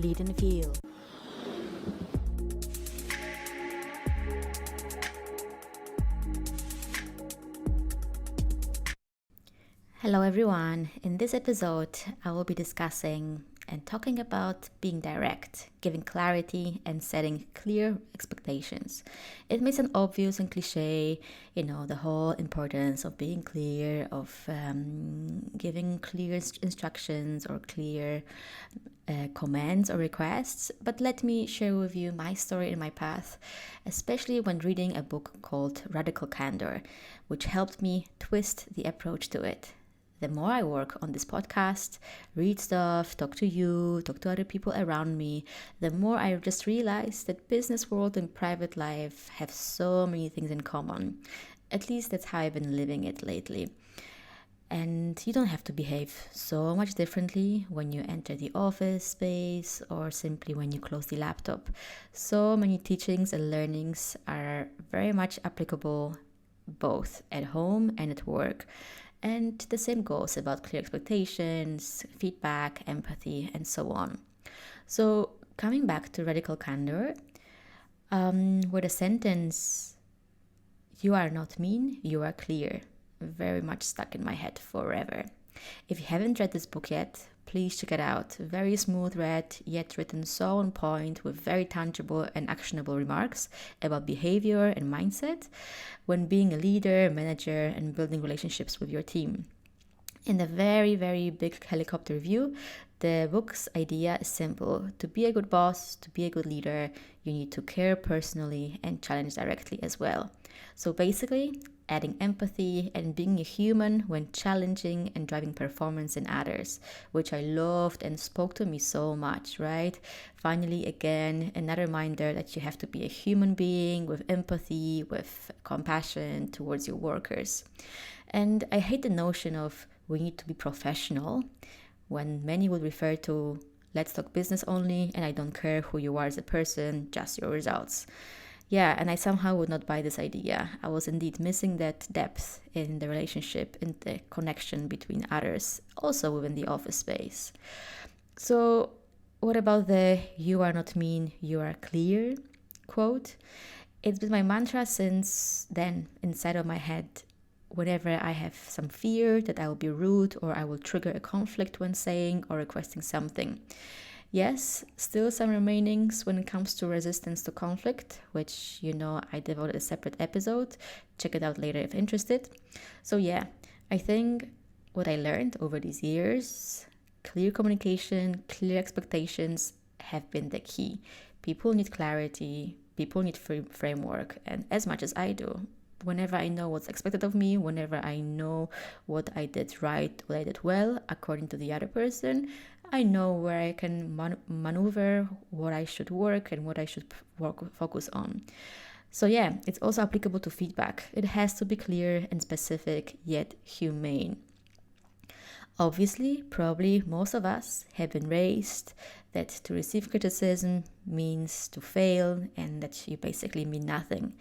Lead and Feel. Hello everyone. In this episode, I will be discussing and talking about being direct, giving clarity and setting clear expectations. It may sound obvious and cliche, the whole importance of being clear, of giving clear instructions or clear commands or requests, but let me share with you my story and my path, especially when reading a book called Radical Candor, which helped me twist the approach to it. The more I work on this podcast, read stuff, talk to you, talk to other people around me, the more I just realize that business world and private life have so many things in common. At least that's how I've been living it lately. And you don't have to behave so much differently when you enter the office space or simply when you close the laptop. So many teachings and learnings are very much applicable both at home and at work. And the same goes about clear expectations, feedback, empathy, and so on. So, coming back to Radical Candor, where the sentence, "You are not mean, you are clear," very much stuck in my head forever. If you haven't read this book yet, please check it out. Very smooth read, yet written so on point with very tangible and actionable remarks about behavior and mindset when being a leader, manager, and building relationships with your team. In the very, very big helicopter view, the book's idea is simple. To be a good boss, to be a good leader, you need to care personally and challenge directly as well. So basically, adding empathy and being a human when challenging and driving performance in others, which I loved and spoke to me so much, right? Finally, again, another reminder that you have to be a human being with empathy, with compassion towards your workers. And I hate the notion of we need to be professional when many would refer to let's talk business only and I don't care who you are as a person, just your results. Yeah, and I somehow would not buy this idea. I was indeed missing that depth in the relationship, in the connection between others, also within the office space. So, what about the "you are not mean, you are clear" quote? It's been my mantra since then inside of my head. Whenever I have some fear that I will be rude or I will trigger a conflict when saying or requesting something. Yes, still some remainings when it comes to resistance to conflict, which I devoted a separate episode. Check it out later if interested. So yeah, I think what I learned over these years, clear communication, clear expectations have been the key. People need clarity, people need framework, and as much as I do, whenever I know what's expected of me, whenever I know what I did right, what I did well, according to the other person, I know where I can maneuver, what I should work and what I should focus on. So yeah, it's also applicable to feedback. It has to be clear and specific, yet humane. Obviously, probably most of us have been raised that to receive criticism means to fail and that you basically mean nothing.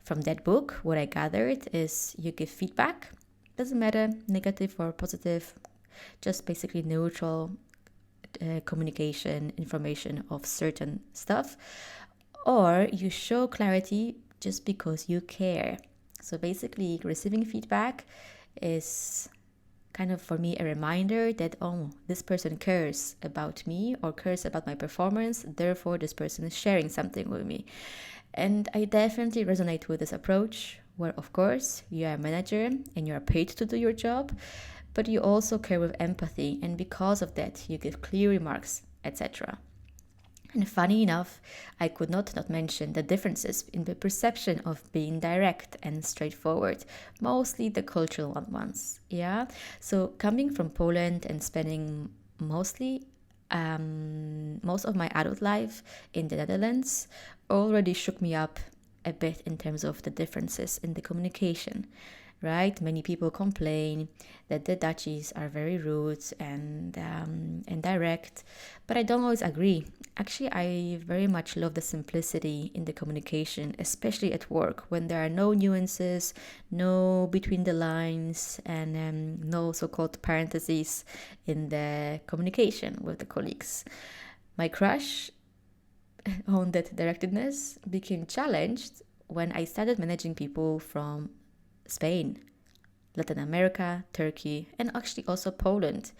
From that book, what I gathered is you give feedback, doesn't matter negative or positive, just basically neutral communication, information of certain stuff, or you show clarity just because you care. So basically, receiving feedback is kind of for me a reminder that, this person cares about me or cares about my performance, therefore this person is sharing something with me. And I definitely resonate with this approach where, of course, you are a manager and you are paid to do your job, but you also care with empathy, and because of that you give clear remarks, etc. And funny enough, I could not mention the differences in the perception of being direct and straightforward, mostly the cultural ones. Yeah, so coming from Poland and spending most of my adult life in the Netherlands already shook me up a bit in terms of the differences in the communication. Right? Many people complain that the Dutchies are very rude and direct, but I don't always agree. Actually, I very much love the simplicity in the communication, especially at work, when there are no nuances, no between the lines, and no so-called parentheses in the communication with the colleagues. My crush on that directedness became challenged when I started managing people from Spain, Latin America, Turkey, and actually also Poland.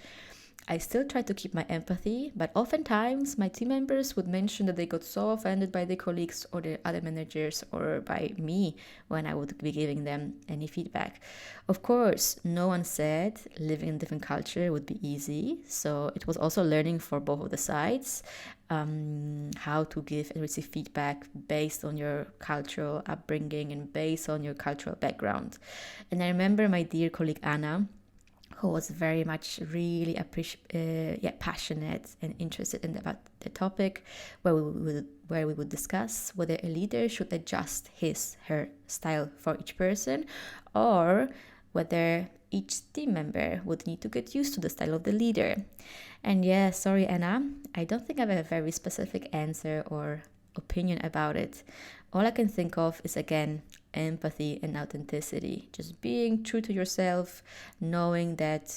I still try to keep my empathy, but oftentimes my team members would mention that they got so offended by their colleagues or their other managers or by me when I would be giving them any feedback. Of course, no one said living in a different culture would be easy, so it was also learning for both of the sides how to give and receive feedback based on your cultural upbringing and based on your cultural background. And I remember my dear colleague Anna, who was very much really passionate and interested in about the topic, where we would discuss whether a leader should adjust her style for each person, or whether each team member would need to get used to the style of the leader. And yeah, sorry Anna, I don't think I have a very specific answer or opinion about it. All I can think of is, again, empathy and authenticity. Just being true to yourself, knowing that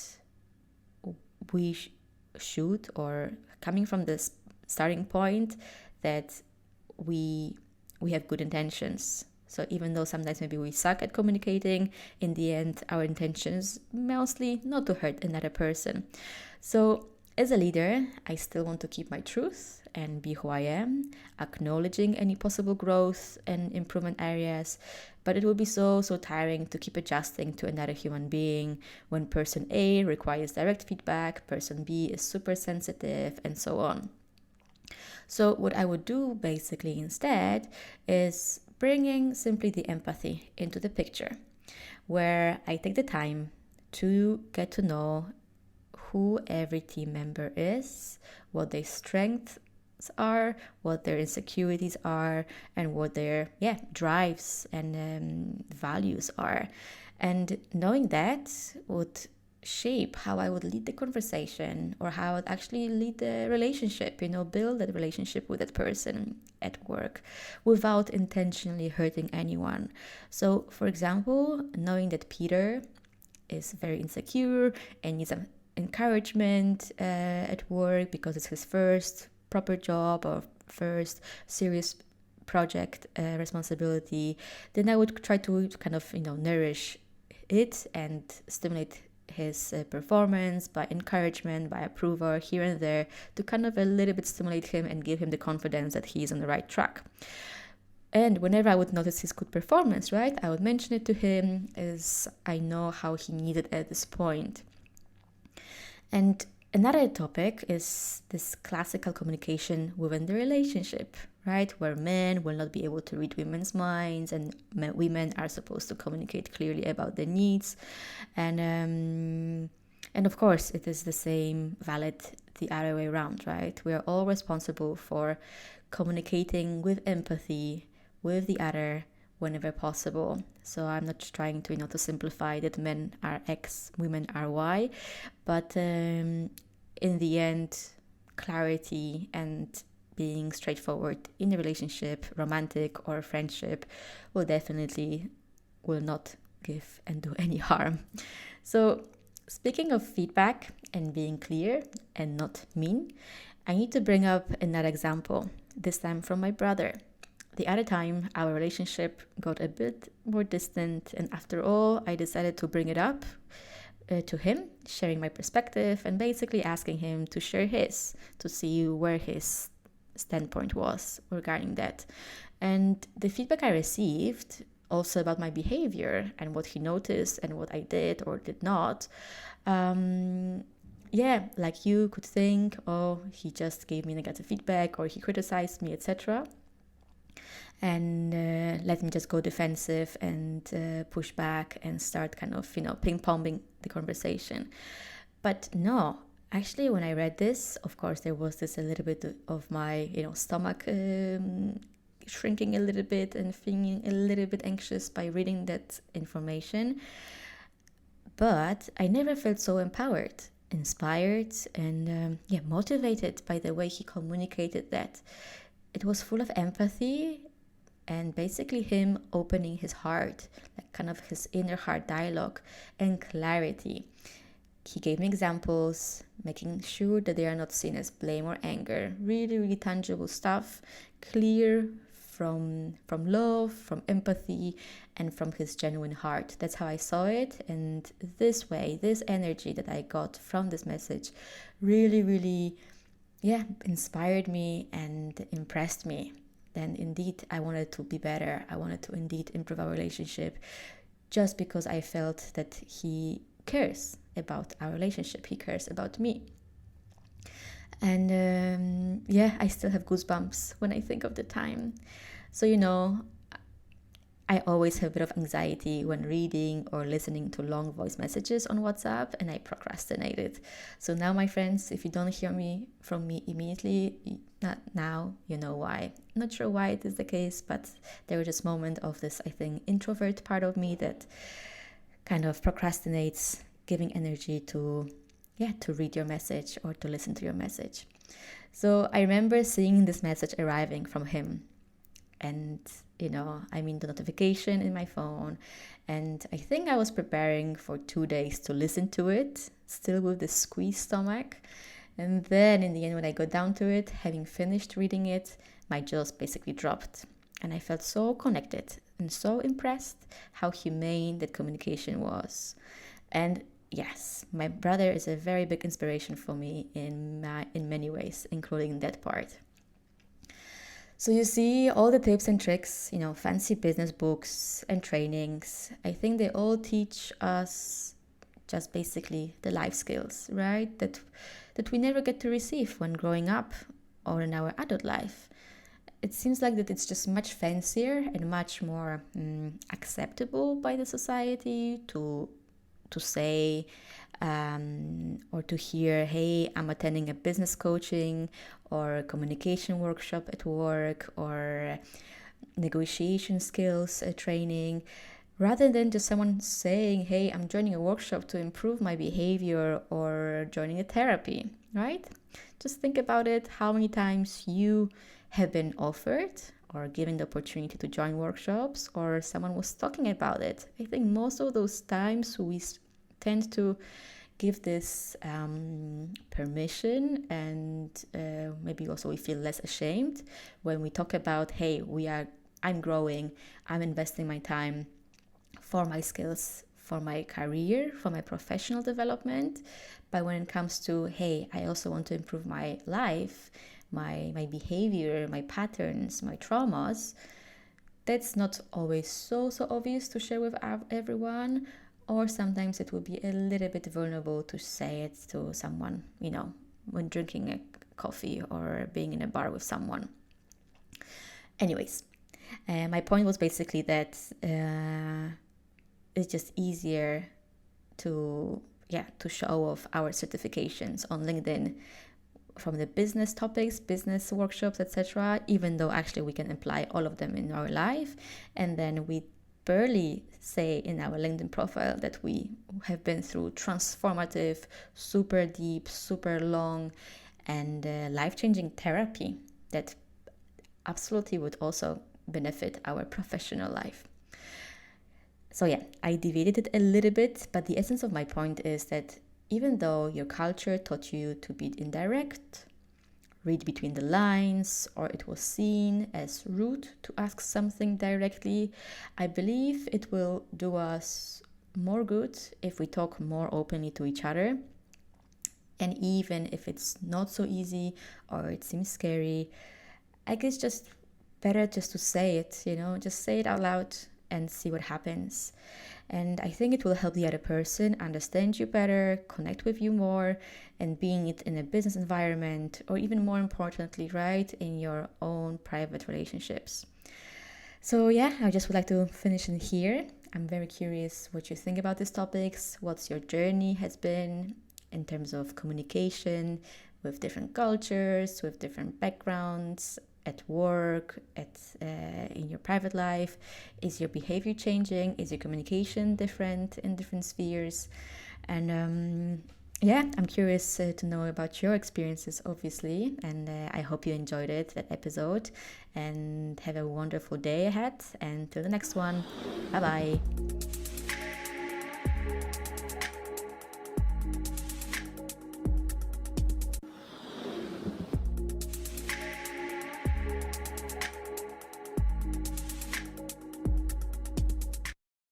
we should, or coming from this starting point that we have good intentions. So even though sometimes maybe we suck at communicating, in the end, our intentions mostly not to hurt another person. So as a leader, I still want to keep my truth and be who I am, acknowledging any possible growth and improvement areas. But it will be so tiring to keep adjusting to another human being when person A requires direct feedback, person B is super sensitive, and so on. So what I would do basically instead is bringing simply the empathy into the picture, where I take the time to get to know who every team member is, what their strengths are, what their insecurities are, and what their drives and values are. And knowing that would shape how I would lead the conversation, or how I would actually lead the relationship, build that relationship with that person at work without intentionally hurting anyone. So, for example, knowing that Peter is very insecure and needs some encouragement at work because it's his first proper job or first serious project responsibility, then I would try to kind of nourish it and stimulate his performance by encouragement, by approval here and there, to kind of a little bit stimulate him and give him the confidence that he's on the right track. And whenever I would notice his good performance, right, I would mention it to him, as I know how he needed at this point. And another topic is this classical communication within the relationship, right? Where men will not be able to read women's minds, and women are supposed to communicate clearly about their needs. And of course, it is the same valid the other way around, right? We are all responsible for communicating with empathy with the other whenever possible. So I'm not trying to to simplify that men are X, women are Y, but in the end, clarity and being straightforward in a relationship, romantic or friendship, will not give and do any harm. So speaking of feedback and being clear and not mean, I need to bring up another example, this time from my brother. The other time, our relationship got a bit more distant, and after all, I decided to bring it up to him, sharing my perspective and basically asking him to share his, to see where his standpoint was regarding that. And the feedback I received, also about my behavior and what he noticed and what I did or did not, like you could think, oh, he just gave me negative feedback or he criticized me, etc. And let me just go defensive and push back and start kind of, ping-ponging the conversation. But no, actually, when I read this, of course, there was this a little bit of my, stomach shrinking a little bit and feeling a little bit anxious by reading that information. But I never felt so empowered, inspired, and motivated by the way he communicated that. It was full of empathy and basically him opening his heart, like kind of his inner heart dialogue and clarity. he gave me examples, making sure that they are not seen as blame or anger. Really, really tangible stuff, clear from love, from empathy, and from his genuine heart. That's how I saw it. And this way, this energy that I got from this message really, really, inspired me and impressed me. Then indeed, I wanted to be better. I wanted to indeed improve our relationship, just because I felt that he cares about our relationship. He cares about me. And I still have goosebumps when I think of the time. So, I always have a bit of anxiety when reading or listening to long voice messages on WhatsApp, and I procrastinated. So now, my friends, if you don't hear from me immediately, not now, you know why. Not sure why it is the case, but there was this moment of this, I think, introvert part of me that kind of procrastinates giving energy to read your message or to listen to your message. So I remember seeing this message arriving from him, and the notification in my phone, and I think I was preparing for 2 days to listen to it, still with this squeezed stomach. And then in the end, when I got down to it, having finished reading it, my jaws basically dropped, and I felt so connected and so impressed how humane that communication was. And yes, my brother is a very big inspiration for me in many ways, including that part. So you see, all the tips and tricks, fancy business books and trainings, I think they all teach us just basically the life skills, right? That we never get to receive when growing up or in our adult life. It seems like that it's just much fancier and much more acceptable by the society to say or to hear, hey, I'm attending a business coaching or a communication workshop at work or negotiation skills training, rather than just someone saying, hey, I'm joining a workshop to improve my behavior or joining a therapy, right? Just think about it, how many times you have been offered or given the opportunity to join workshops, or someone was talking about it. I think most of those times we tend to give this permission, and maybe also we feel less ashamed when we talk about, hey, I'm growing, I'm investing my time for my skills, for my career, for my professional development. But when it comes to, hey, I also want to improve my life, my behavior, my patterns, my traumas, that's not always so obvious to share with everyone. Or sometimes it will be a little bit vulnerable to say it to someone, when drinking a coffee or being in a bar with someone. Anyways, my point was basically that it's just easier to show off our certifications on LinkedIn from the business topics, business workshops, etc., even though actually we can apply all of them in our life. And then we barely say in our LinkedIn profile that we have been through transformative, super deep, super long, and life-changing therapy that absolutely would also benefit our professional life. So I deviated it a little bit, but the essence of my point is that even though your culture taught you to be indirect, read between the lines, or it was seen as rude to ask something directly, I believe it will do us more good if we talk more openly to each other. And even if it's not so easy or it seems scary, I guess just better just to say it, just say it out loud and see what happens. And I think it will help the other person understand you better, connect with you more, and being it in a business environment, or even more importantly, right, in your own private relationships. So I just would like to finish in here. I'm very curious what you think about these topics, what's your journey has been in terms of communication with different cultures, with different backgrounds, at work, in your private life. Is your behavior changing? Is your communication different in different spheres? And I'm curious to know about your experiences, obviously, and I hope you enjoyed that episode, and have a wonderful day ahead, and till the next one. Bye bye.